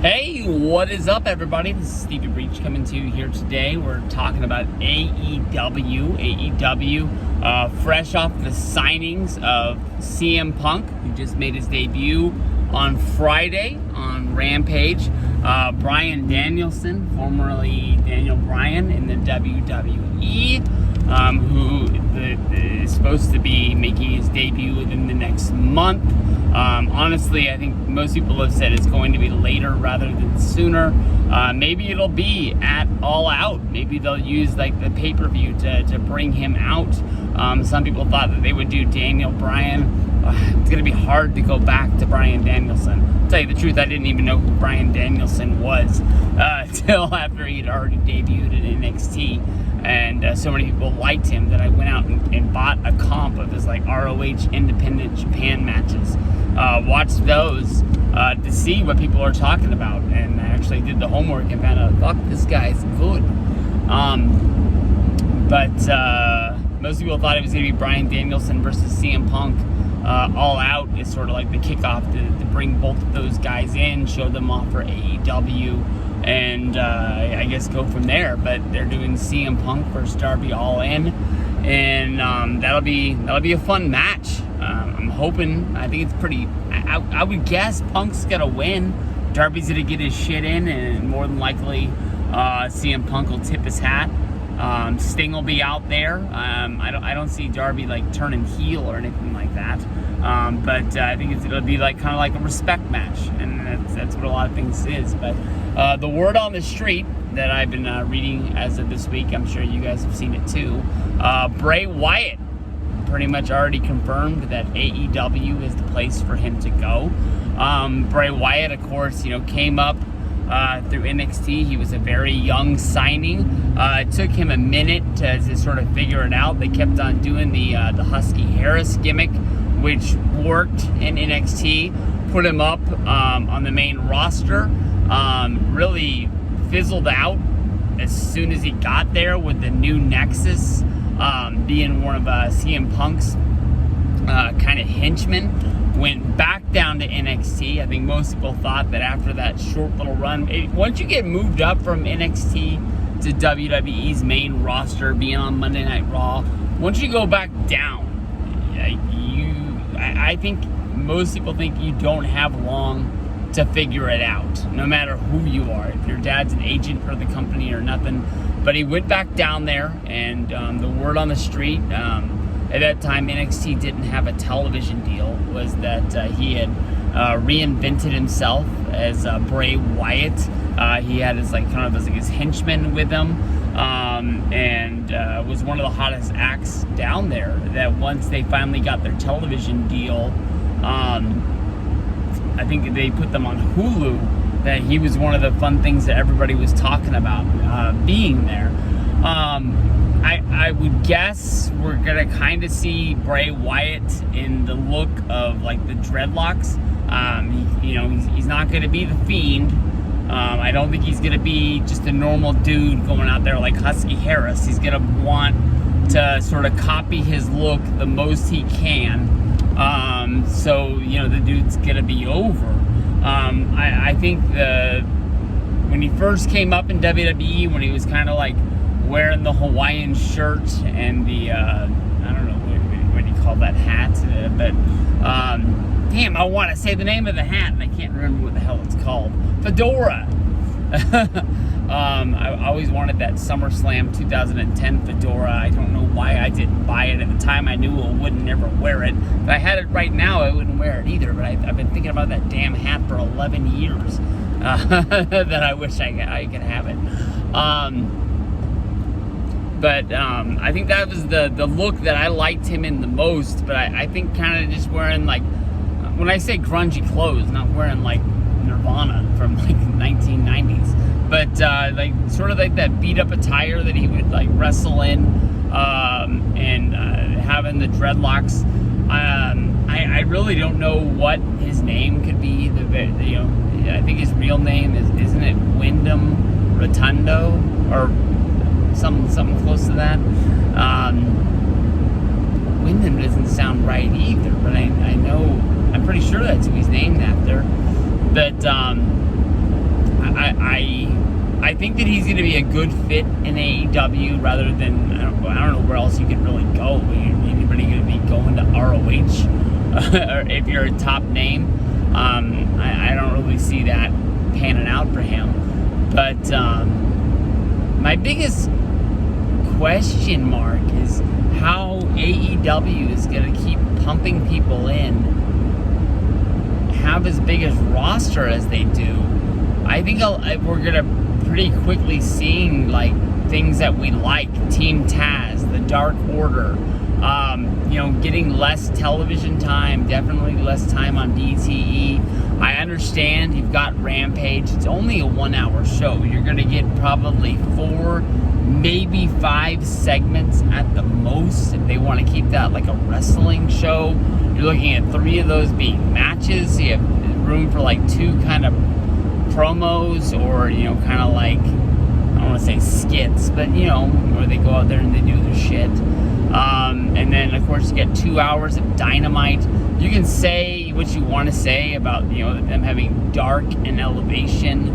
Hey, what is up, everybody? This is Stevie Breach coming to you here today. We're talking about AEW. Fresh off the signings of CM Punk, who just made his debut on Friday on Rampage. Bryan Danielson, formerly Daniel Bryan in the WWE, who is supposed to be making his debut within the next month. Honestly, I think most people have said it's going to be later rather than sooner. Maybe it'll be at All Out. Maybe they'll use like the pay-per-view to bring him out. Some people thought that they would do Daniel Bryan. It's going to be hard to go back to Bryan Danielson. To tell you the truth, I didn't even know who Bryan Danielson was till after he'd already debuted in NXT. And so many people liked him that I went out and bought a comp of his like ROH Independent Japan matches. Watched those to see what people are talking about, and I actually did the homework and found out, fuck, this guy's good. But most people thought it was going to be Bryan Danielson versus CM Punk. All Out is sort of like the kickoff to bring both of those guys in, show them off for AEW, and I guess go from there. But they're doing CM Punk versus Darby All In, and that'll be a fun match. I'm hoping. I think it's pretty. I would guess Punk's gonna win. Darby's gonna get his shit in, and more than likely, CM Punk will tip his hat. Sting will be out there. I don't see Darby like turning heel or anything like that. But I think it'll be like kind of like a respect match, and that's what a lot of things is. But the word on the street that I've been reading as of this week, I'm sure you guys have seen it too. Bray Wyatt pretty much already confirmed that AEW is the place for him to go. Bray Wyatt, of course, came up through NXT. He was a very young signing. It took him a minute to sort of figure it out. They kept on doing the Husky Harris gimmick, which worked in NXT, put him up on the main roster, really fizzled out as soon as he got there with the new Nexus being one of CM Punk's kind of henchmen. Went back down to NXT. I think most people thought that after that short little run, once you get moved up from NXT to WWE's main roster, being on Monday Night Raw, once you go back down, I think most people think you don't have long to figure it out, no matter who you are. If your dad's an agent for the company or nothing. But he went back down there, and the word on the street, at that time, NXT didn't have a television deal, was that he had reinvented himself as Bray Wyatt. He had his his henchman with him, and was one of the hottest acts down there. That once they finally got their television deal, I think they put them on Hulu, that he was one of the fun things that everybody was talking about being there. I would guess we're gonna kind of see Bray Wyatt in the look of like the dreadlocks. He's not gonna be the Fiend. I don't think he's gonna be just a normal dude going out there like Husky Harris. He's gonna want to sort of copy his look the most he can. So the dude's gonna be over. I think when he first came up in WWE, when he was kind of like wearing the Hawaiian shirt and the I don't know what do you call that hat, but damn, I want to say the name of the hat and I can't remember what the hell it's called. Fedora. I always wanted that SummerSlam 2010 fedora. I don't know why I didn't buy it at the time. I knew I would never wear it. If I had it right now, I wouldn't wear it either. But I've been thinking about that damn hat for 11 years that I wish I could have it. But I think that was the look that I liked him in the most. But I think kind of just wearing like, when I say grungy clothes, not wearing like Nirvana from like the 1990s, but like sort of like that beat up attire that he would like wrestle in, and having the dreadlocks. I really don't know what his name could be. I think his real name isn't it Wyndham Rotundo or something close to that. Wyndham doesn't sound right either, but I know, I'm pretty sure that's who he's named after. But I think that he's going to be a good fit in AEW rather than, I don't know where else you could really go. Anybody going to be going to ROH or if you're a top name? I don't really see that panning out for him. But my biggest question mark is how AEW is going to keep pumping people in, have as big a roster as they do. I think we're going to pretty quickly seeing like things that we like. Team Taz, the Dark Order, getting less television time, definitely less time on BTE. I understand you've got Rampage. It's only a 1 hour show. You're going to get probably 4, maybe 5 segments at the most if they want to keep that like a wrestling show. You're looking at 3 of those being matches. So you have room for like 2 kind of promos or, kind of like, I don't want to say skits, but, where they go out there and they do their shit. And then, of course, you get 2 hours of Dynamite. You can say what you want to say about, them having Dark and Elevation.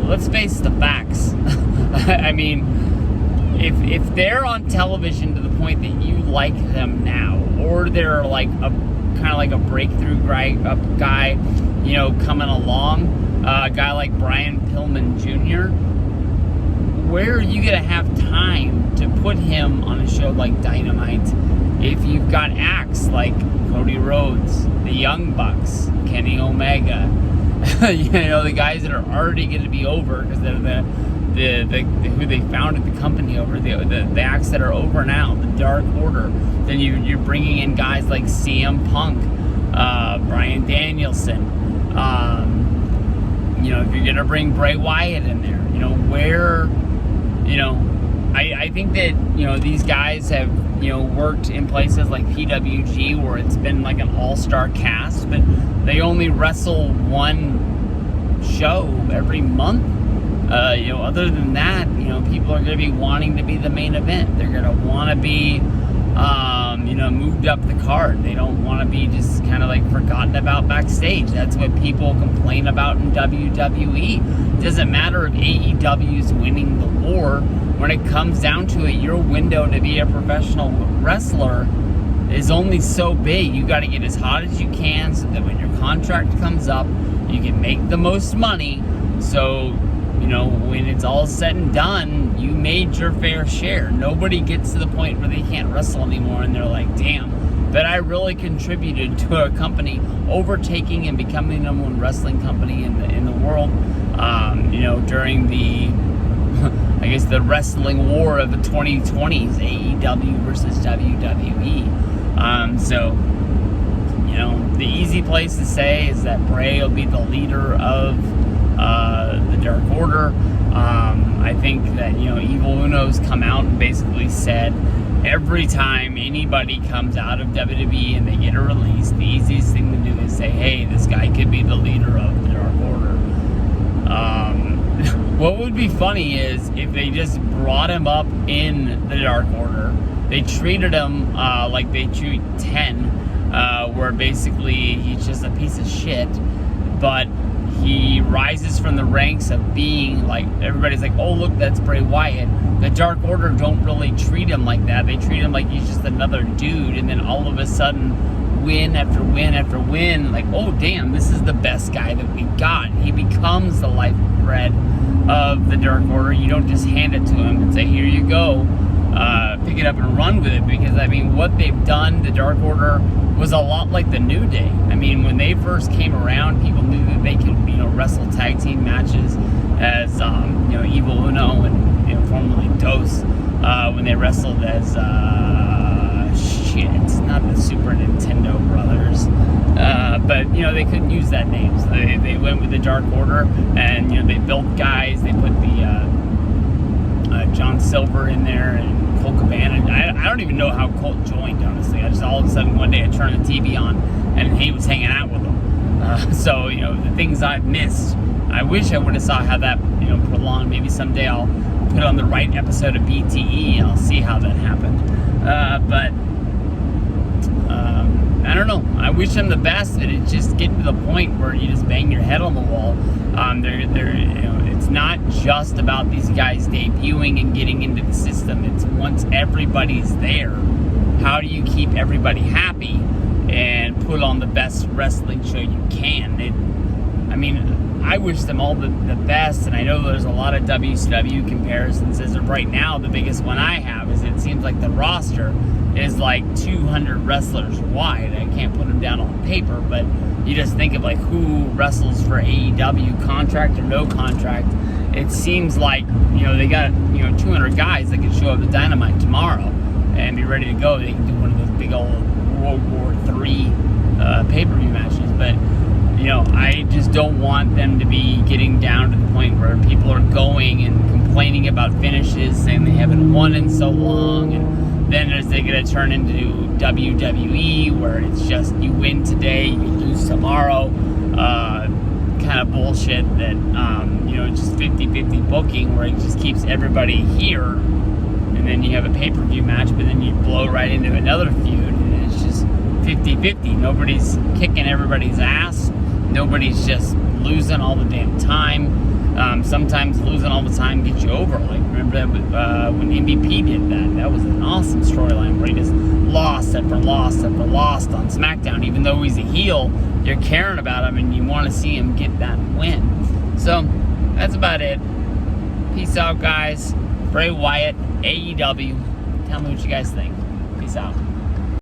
Let's face the facts. I mean, if they're on television to the point that you like them now, or they're like kind of like a breakthrough guy, coming along, a guy like Brian Pillman Jr., where are you going to have time to put him on a show like Dynamite if you've got acts like Cody Rhodes, the Young Bucks, Kenny Omega, the guys that are already going to be over because they're the who they founded the company over, the acts that are over now, the Dark Order. Then you're bringing in guys like CM Punk, Bryan Danielson. If you're going to bring Bray Wyatt in there, where... I think that, these guys have, worked in places like PWG where it's been like an all-star cast, but they only wrestle 1 show every month. Other than that, people are going to be wanting to be the main event. They're going to want to be, moved up the card. They don't want to be just kind of like forgotten about backstage. That's what people complain about in WWE. It doesn't matter if AEW is winning the war. When it comes down to it, your window to be a professional wrestler is only so big. You got to get as hot as you can so that when your contract comes up, you can make the most money. So, when it's all said and done, you made your fair share. Nobody gets to the point where they can't wrestle anymore and they're like, damn, but I really contributed to a company overtaking and becoming the number 1 wrestling company in the world, during the the wrestling war of the 2020s, AEW versus WWE. The easy place to say is that Bray will be the leader of the Dark Order. I think that, Evil Uno's come out and basically said every time anybody comes out of WWE and they get a release, the easiest thing to do is say, hey, this guy could be the leader of the Dark Order. What would be funny is if they just brought him up in the Dark Order, they treated him like they treat 10, where basically he's just a piece of shit, but he rises from the ranks of being like, everybody's like, oh look, that's Bray Wyatt. The Dark Order don't really treat him like that. They treat him like he's just another dude, and then all of a sudden, win after win after win, like, oh damn, this is the best guy that we got. He becomes the lifeblood of the Dark Order. You don't just hand it to him and say, here you go, pick it up and run with it, because what they've done, the Dark Order, was a lot like the New Day. When they first came around, people knew that they could, wrestle tag team matches as, Evil Uno and, formerly Dos, when they wrestled as, not the Super Nintendo brothers, but they couldn't use that name, so they went with the Dark Order, and they built guys. They put the John Silver in there and Colt Cabana. I don't even know how Colt joined, honestly. I just all of a sudden one day I turned the TV on and he was hanging out with them. So the things I've missed, I wish I would have saw how that prolonged. Maybe someday I'll put on the right episode of BTE and I'll see how that happened. But I don't know. I wish them the best, but it's just getting to the point where you just bang your head on the wall. It's not just about these guys debuting and getting into the system. It's once everybody's there, how do you keep everybody happy and put on the best wrestling show you can? I wish them all the best, and I know there's a lot of WCW comparisons. As of right now, the biggest one I have is it seems like the roster is like 200 wrestlers wide. I can't put them down on paper, but you just think of like who wrestles for AEW, contract or no contract. It seems like, they got, 200 guys that can show up at Dynamite tomorrow and be ready to go. They can do one of those big old World War III pay-per-view matches, but I just don't want them to be getting down to the point where people are going and complaining about finishes, saying they haven't won in so long, and then as they get to turn into WWE, where it's just you win today, you lose tomorrow, kind of bullshit that, just 50-50 booking where it just keeps everybody here, and then you have a pay-per-view match, but then you blow right into another feud, and it's just 50-50. Nobody's kicking everybody's ass. Nobody's just losing all the damn time. Sometimes losing all the time gets you over. Like, remember that when MVP did that? That was an awesome storyline where he just lost after lost after lost on SmackDown. Even though he's a heel, you're caring about him and you want to see him get that win. So, that's about it. Peace out, guys. Bray Wyatt, AEW. Tell me what you guys think. Peace out.